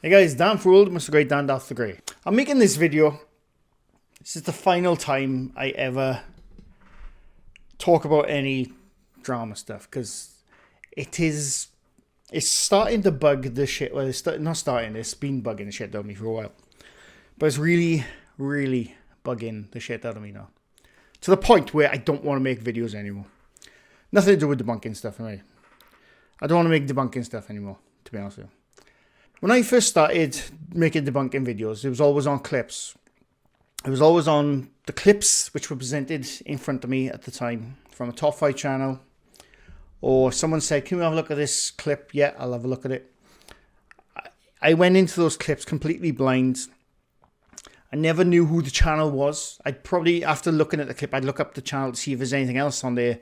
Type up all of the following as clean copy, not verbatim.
Hey guys, Dan Fooled, Mr. Grey, Dan Darth the Grey. I'm making this video. This is the final time I ever talk about any drama stuff, because it's starting to bug the shit. Well, it's been bugging the shit out of me for a while. But it's really, really bugging the shit out of me now. To the point where I don't want to make videos anymore. Nothing to do with debunking stuff, anyway. I don't want to make debunking stuff anymore, to be honest with you. When I first started making debunking videos, it was always on clips. It was always on the clips which were presented in front of me at the time from a top 5 channel. Or someone said, can we have a look at this clip? Yeah, I'll have a look at it. I went into those clips completely blind. I never knew who the channel was. I'd probably, after looking at the clip, I'd look up the channel to see if there's anything else on their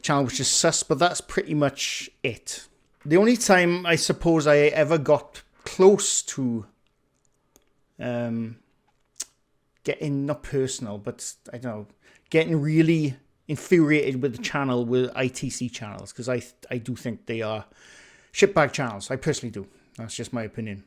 channel which is sus, but that's pretty much it. The only time I suppose I ever got close to getting, not personal, but I don't know, getting really infuriated with the channel were ITC channels, because I do think they are shitbag channels. I personally do. That's just my opinion.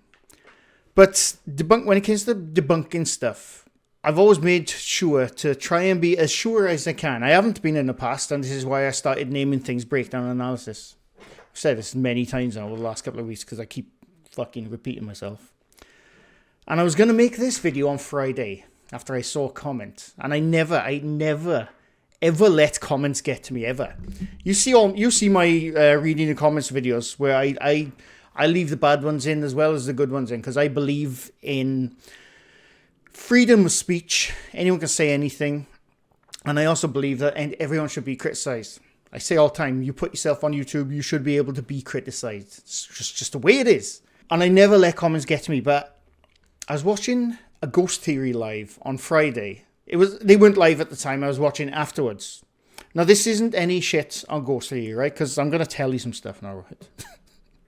But when it comes to debunking stuff, I've always made sure to try and be as sure as I can. I haven't been in the past, and this is why I started naming things breakdown analysis. I've said this many times now over the last couple of weeks because I keep fucking repeating myself. And I was going to make this video on Friday after I saw a comment. And I never, ever let comments get to me, ever. You see my reading the comments videos where I leave the bad ones in as well as the good ones in, because I believe in freedom of speech. Anyone can say anything. And I also believe that everyone should be criticized. I say all the time, you put yourself on YouTube, you should be able to be criticized. It's just the way it is. And I never let comments get to me, but I was watching a Ghost Theory live on Friday. They weren't live at the time, I was watching afterwards. Now, this isn't any shit on Ghost Theory, right? Because I'm going to tell you some stuff now, right?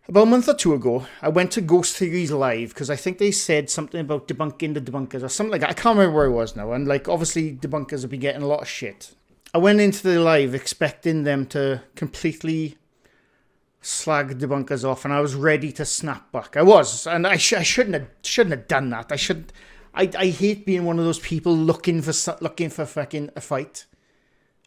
About a month or two ago, I went to Ghost Theory's live because I think they said something about debunking the debunkers or something like that. I can't remember where it was now. And obviously debunkers have been getting a lot of shit. I went into the live expecting them to completely slag debunkers off, and I was ready to snap back. I was, and I shouldn't have done that. I hate being one of those people looking for fucking a fight.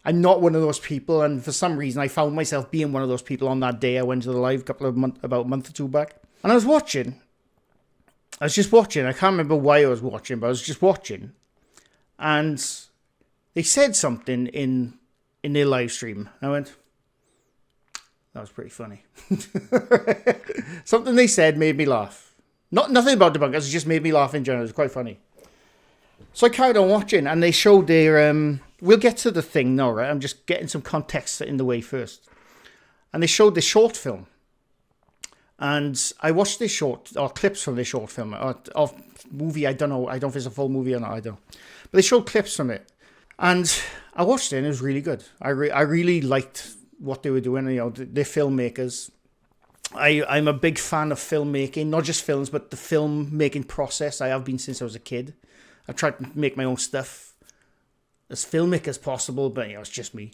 I'm not one of those people, and for some reason I found myself being one of those people on that day I went to the live about a month or two back. And I was just watching. I can't remember why I was watching, but I was just watching. And they said something in their live stream. I went, that was pretty funny. Something they said made me laugh. Nothing about debunkers, it just made me laugh in general. It was quite funny. So I carried on watching, and they showed their... we'll get to the thing now, right? I'm just getting some context in the way first. And they showed this short film. And I watched this clips from this short film. Or movie, I don't know. I don't know if it's a full movie or not, I don't. But they showed clips from it. And I watched it, and it was really good. I really liked what they were doing. You know, they're filmmakers. I'm a big fan of filmmaking, not just films, but the filmmaking process. I have been since I was a kid. I tried to make my own stuff as filmic as possible, but it's just me.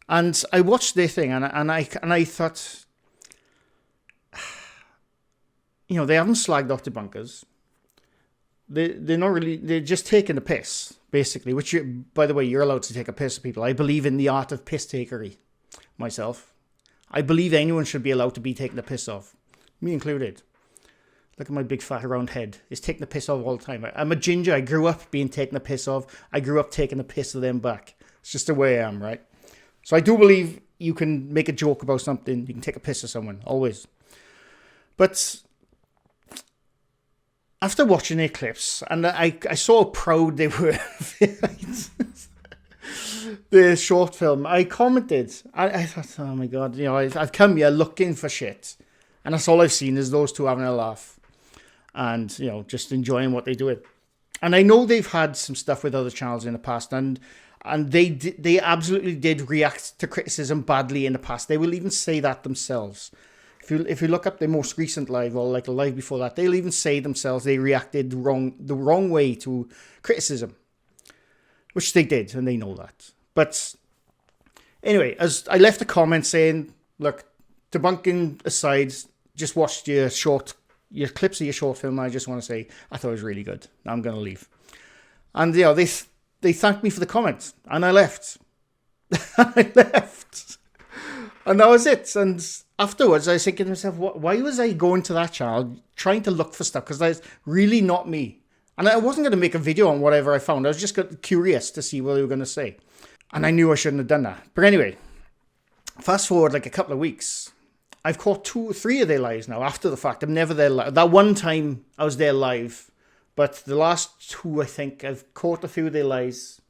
And I watched their thing, and I thought, they haven't slagged off debunkers. They're not really. They're just taking the piss, basically. Which, by the way, you're allowed to take a piss of people. I believe in the art of piss takery, myself. I believe anyone should be allowed to be taken the piss of, me included. Look at my big fat round head. It's taking the piss off all the time. I'm a ginger. I grew up being taken the piss of. I grew up taking the piss of them back. It's just the way I am, right? So I do believe you can make a joke about something. You can take a piss of someone, always. But after watching their clips, and I saw how proud they were the short film, I commented. I thought, oh my God, I've come here looking for shit. And that's all I've seen is those two having a laugh. And, just enjoying what they do. And I know they've had some stuff with other channels in the past, and they absolutely did react to criticism badly in the past. They will even say that themselves. If you look up their most recent live, or like a live before that, they'll even say themselves they reacted the wrong way to criticism. Which they did, and they know that. But anyway, as I left a comment saying, look, debunking aside, just watched your short your clips of your short film. I just want to say I thought it was really good. I'm going to leave. And they thanked me for the comments, and I left. I left. And that was it. And afterwards, I was thinking to myself, why was I going to that channel trying to look for stuff? Because that's really not me. And I wasn't going to make a video on whatever I found. I was just curious to see what they were going to say. And I knew I shouldn't have done that. But anyway, fast forward like a couple of weeks. I've caught 2 or 3 of their lives now after the fact. I'm never there live. That one time I was there live. But the last 2, I think, I've caught a few of their lives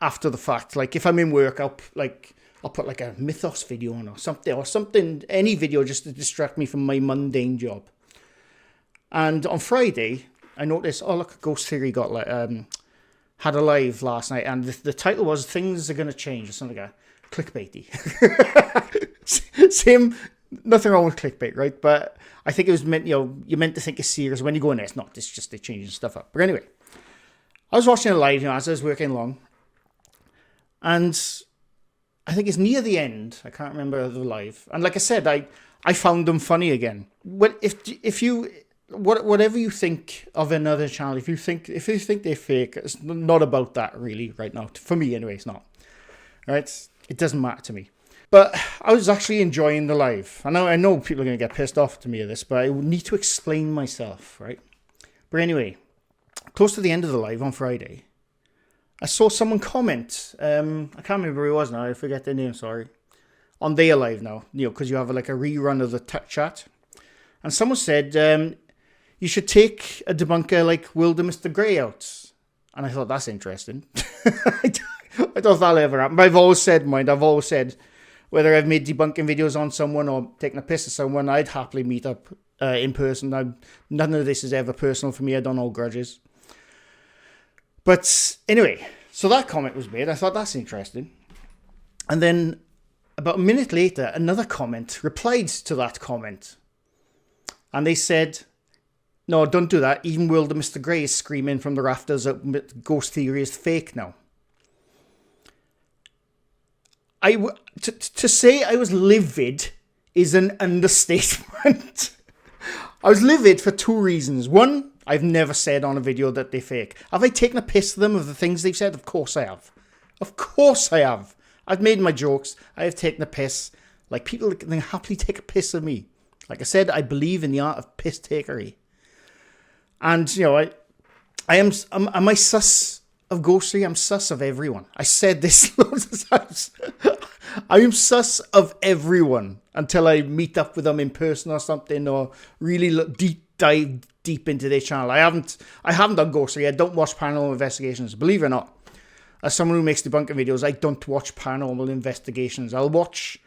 after the fact. Like if I'm in work, I'll put like a mythos video on or something, any video just to distract me from my mundane job. And on Friday, I noticed, oh look, Ghost Theory got had a live last night, and the title was "Things Are Gonna Change" or something like that. Clickbaity. Same, nothing wrong with clickbait, right? But I think it was meant, you're meant to think it's serious. When you go in there, it's not. It's just they're changing stuff up. But anyway, I was watching it live, as I was working along, and I think it's near the end. I can't remember the live. And like I said, I found them funny again. Well, if you whatever you think of another channel, if you think they're fake, it's not about that really right now. For me, anyway, it's not. Right? It doesn't matter to me. But I was actually enjoying the live. I know people are going to get pissed off to me of this, but I need to explain myself, right? But anyway, close to the end of the live on Friday, I saw someone comment. I can't remember who it was now. I forget their name, sorry. On their live now, because you have like a rerun of the chat. And someone said, you should take a debunker like Wilder Mr. Grey out. And I thought, that's interesting. I don't know if that'll ever happen. But I've always said, whether I've made debunking videos on someone or taken a piss at someone, I'd happily meet up in person. None of this is ever personal for me. I don't hold grudges. But anyway, so that comment was made. I thought, that's interesting. And then about a minute later, another comment replied to that comment. And they said, no, don't do that. Even Wilder Mr. Grey is screaming from the rafters that Ghost Theory is fake now. To say I was livid is an understatement. I was livid for 2 reasons. One, I've never said on a video that they're fake. Have I taken a piss of them of the things they've said? Of course I have. Of course I have. I've made my jokes. I have taken a piss. Like, people can happily take a piss of me. Like I said, I believe in the art of piss takery. And, am I sus of ghostry? I'm sus of everyone. I said this loads of times. I am sus of everyone until I meet up with them in person or something, or really dive deep into their channel. I haven't done ghostry. I don't watch paranormal investigations. Believe it or not, as someone who makes debunking videos, I don't watch paranormal investigations. I'll watch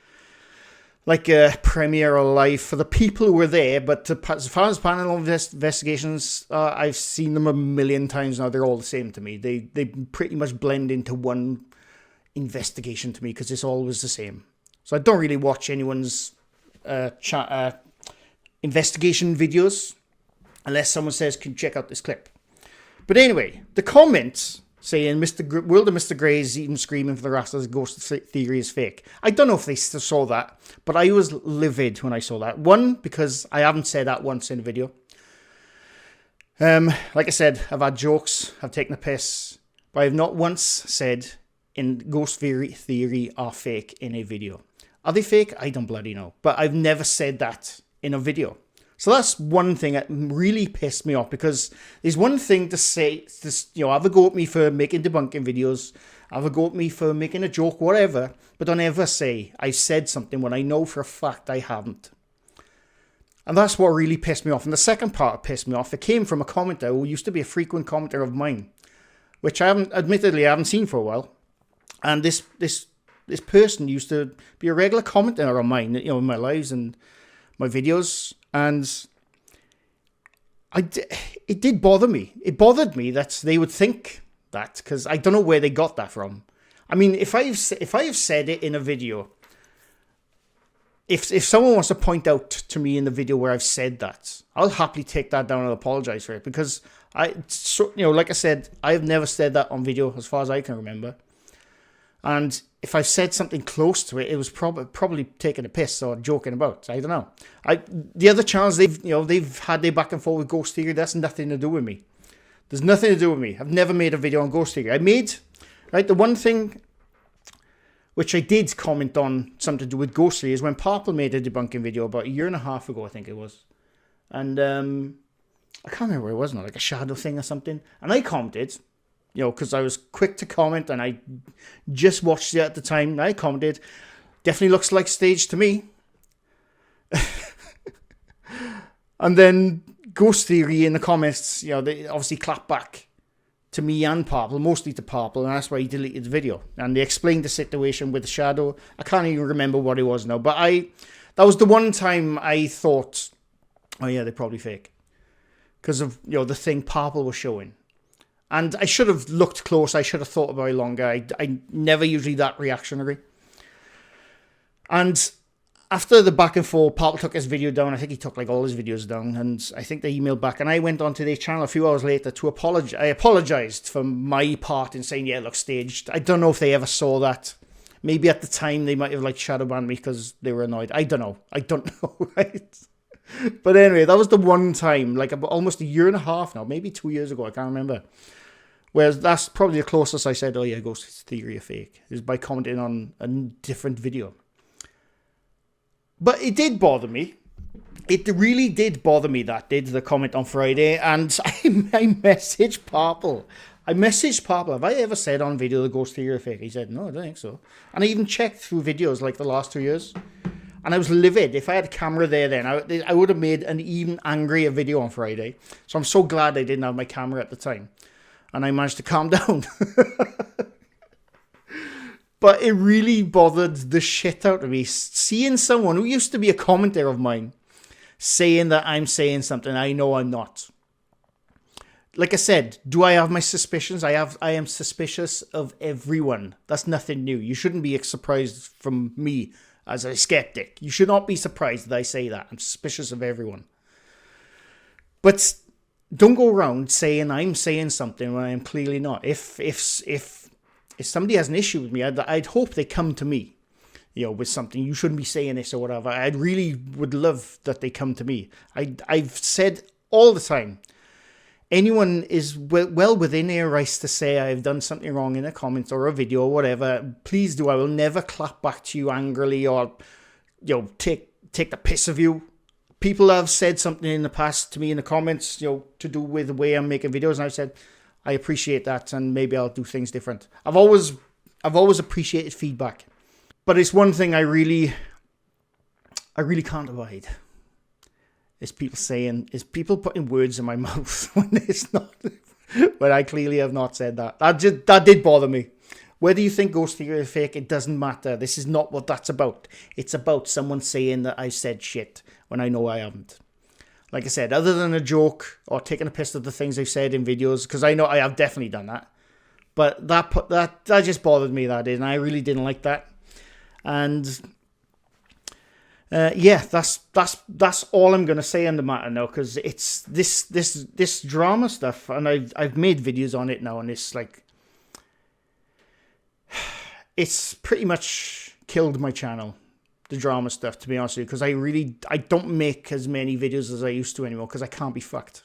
like a premiere or live for the people who were there, but as far as paranormal investigations, I've seen them a million times now. They're all the same to me. They pretty much blend into one investigation to me because it's always the same. So I don't really watch anyone's investigation videos unless someone says, can you check out this clip? But anyway, the comments saying Wilder Mr. Grey is even screaming for the rafters, Ghost Theory is fake. I don't know if they still saw that, but I was livid when I saw that. One, because I haven't said that once in a video. Like I said, I've had jokes, I've taken a piss, but I've not once said in Ghost Theory are fake in a video. Are they fake? I don't bloody know. But I've never said that in a video. So that's one thing that really pissed me off, because there's one thing to say, have a go at me for making debunking videos, have a go at me for making a joke, whatever, but don't ever say I said something when I know for a fact I haven't. And that's what really pissed me off. And the second part that pissed me off, it came from a commenter who used to be a frequent commenter of mine, which I haven't seen for a while. And this person used to be a regular commenter on mine, in my lives and my videos. And it did bother me. It bothered me that they would think that, because I don't know where they got that from. I mean, if I have said it in a video, if someone wants to point out to me in the video where I've said that, I'll happily take that down and apologize for it, because like I said, I have never said that on video as far as I can remember. And if I've said something close to it, it was probably taking a piss or joking about. I don't know. The other channels, they've had their back and forth with Ghost Theory. That's nothing to do with me. There's nothing to do with me. I've never made a video on Ghost Theory. The one thing which I did comment on something to do with Ghost Theory is when Parple made a debunking video about 1.5 years ago, I think it was. And I can't remember where it was now, like a shadow thing or something. And I commented, because I was quick to comment and I just watched it at the time. I commented, definitely looks like stage to me. And then Ghost Theory in the comments, they obviously clapped back to me and Parple, mostly to Parple, and that's why he deleted the video. And they explained the situation with the shadow. I can't even remember what it was now, but that was the one time I thought, oh yeah, they're probably fake. Because of, the thing Parple was showing. And I should have looked close. I should have thought about it longer. I never usually that reactionary. And after the back and forth, Parple took his video down. I think he took like all his videos down. And I think they emailed back. And I went onto their channel a few hours later to apologize. I apologized for my part in saying, yeah, it looks staged. I don't know if they ever saw that. Maybe at the time they might have like shadow banned me because they were annoyed. I don't know. Right? But anyway, that was the one time, like about almost 1.5 years now, maybe 2 years ago, I can't remember. Whereas that's probably the closest I said, oh yeah, Ghost Theory are fake, is by commenting on a different video. But it did bother me. It really did bother me, that did, the comment on Friday. And I messaged Parple. Have I ever said on video the Ghost Theory are fake? He said, no, I don't think so. And I even checked through videos like the last 2 years. And I was livid. If I had a camera there then, I would have made an even angrier video on Friday. So I'm so glad I didn't have my camera at the time. And I managed to calm down. But it really bothered the shit out of me. Seeing someone who used to be a commentator of mine saying that I'm saying something I know I'm not. Like I said, do I have my suspicions? I am suspicious of everyone. That's nothing new. You shouldn't be surprised from me as a skeptic. You should not be surprised that I say that. I'm suspicious of everyone. But don't go around saying I'm saying something when I'm clearly not. If somebody has an issue with me, I'd hope they come to me, with something. You shouldn't be saying this or whatever. I really would love that they come to me. I've said all the time, anyone is well within their rights to say I've done something wrong in a comment or a video or whatever. Please do. I will never clap back to you angrily or take the piss of you. People have said something in the past to me in the comments, to do with the way I'm making videos, and I've said I appreciate that, and maybe I'll do things different. I've always appreciated feedback, but it's one thing I really can't abide. Is people putting words in my mouth when it's not, when I clearly have not said that. That did bother me. Whether you think Ghost Theory is fake, it doesn't matter. This is not what that's about. It's about someone saying that I said shit when I know I haven't. Like I said, other than a joke or taking a piss of the things I've said in videos, because I know I have definitely done that. But that just bothered me, that did, and I really didn't like that. And that's all I'm gonna say on the matter now, because it's this drama stuff, and I've made videos on it now, and it's like, it's pretty much killed my channel, the drama stuff, to be honest with you, because I don't make as many videos as I used to anymore, because I can't be fucked.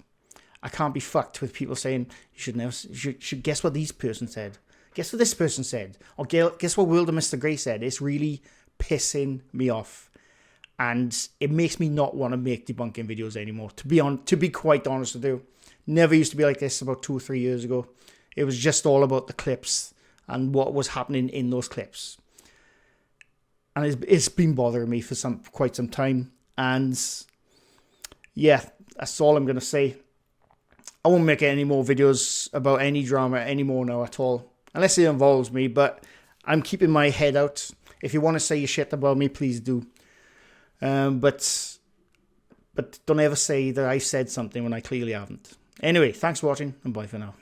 I can't be fucked with people saying you should guess what this person said, guess what this person said, or guess what World of Mr. Grey said. It's really pissing me off, and it makes me not want to make debunking videos anymore. To be quite honest with you, never used to be like this about 2 or 3 years ago. It was just all about the clips and what was happening in those clips. And it's been bothering me for quite some time. And yeah, that's all I'm going to say. I won't make any more videos about any drama anymore now at all, unless it involves me. But I'm keeping my head out. If you want to say your shit about me, please do. But don't ever say that I said something when I clearly haven't. Anyway, thanks for watching, and bye for now.